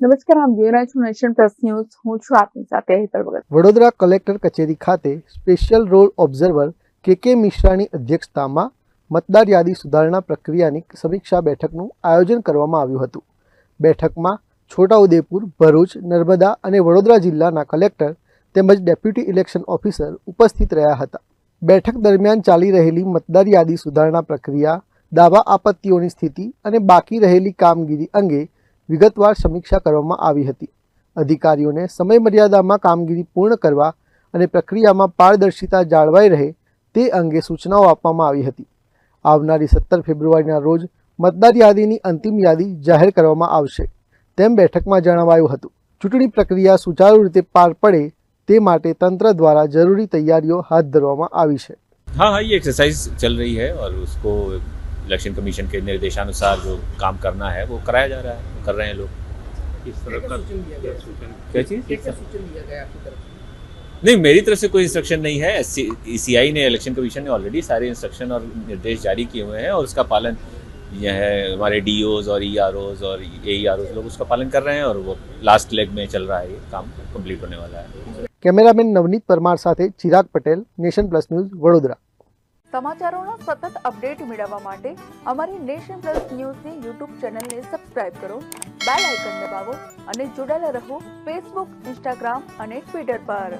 નમસ્કાર, આપ જોઈ રહ્યા છો નેશન પ્લસ ન્યૂઝ. હું છું આપની સાથે હેતલ ભગત. વડોદરા કલેક્ટર કચેરી ખાતે સ્પેશિયલ રોલ ઓબ્ઝર્વર કે મિશ્રાની અધ્યક્ષતામાં મતદાર યાદી સુધારણા પ્રક્રિયાની સમીક્ષા બેઠકનું આયોજન કરવામાં આવ્યું હતું. બેઠકમાં છોટાઉદેપુર, ભરૂચ, નર્મદા અને વડોદરા જિલ્લાના કલેક્ટર તેમજ ડેપ્યુટી ઇલેક્શન ઓફિસર ઉપસ્થિત રહ્યા હતા. બેઠક દરમિયાન ચાલી રહેલી મતદાર યાદી સુધારણા પ્રક્રિયા, દાવા આપત્તિઓની સ્થિતિ અને બાકી રહેલી કામગીરી અંગે વિગતવાર સમીક્ષા કરવામાં આવી હતી. અધિકારીઓને સમયમર્યાદામાં કામગીરી પૂર્ણ કરવા અને પ્રક્રિયામાં પારદર્શિતા જાળવાઈ રહે તે અંગે સૂચનાઓ આપવામાં આવી હતી. આવનારી 17 ફેબ્રુઆરીના રોજ મતદાર યાદીની અંતિમ યાદી જાહેર કરવામાં આવશે તેમ બેઠકમાં જણાવાયું હતું. ચૂંટણી પ્રક્રિયા સુચારુ રીતે પાર પડે તે માટે તંત્ર દ્વારા જરૂરી તૈયારીઓ હાથ ધરવામાં આવી છે. हाँ हाँ, ये एक्सरसाइज चल रही है और उसको इलेक्शन कमीशन के निर्देशानुसार जो काम करना है वो कराया जा रहा है, कर रहे हैं लोग. इस तरह का क्या चीज़ नहीं, मेरी तरफ से कोई इंस्ट्रक्शन नहीं है. ECI ने, इलेक्शन कमीशन ने ऑलरेडी सारे इंस्ट्रक्शन और निर्देश जारी किए हुए हैं और उसका पालन यह है हमारे DOs और EROs और AEROs लोग उसका पालन कर रहे हैं और वो लास्ट लेग में चल रहा है. ये काम कंप्लीट होने वाला है. કેમેરામેન નવનીત પરમાર સાથે Chirag Patel, nation plus news, Vadodara. સમાચારોનો સતત અપડેટ મેળવવા માટે અમારી નેશન પ્લસ ન્યૂઝની યુટ્યુબ ચેનલને સબસ્ક્રાઇબ કરો, બેલ આઇકન દબાવો અને જોડાયેલા રહો ફેસબુક, ઇન્સ્ટાગ્રામ અને ટ્વિટર પર.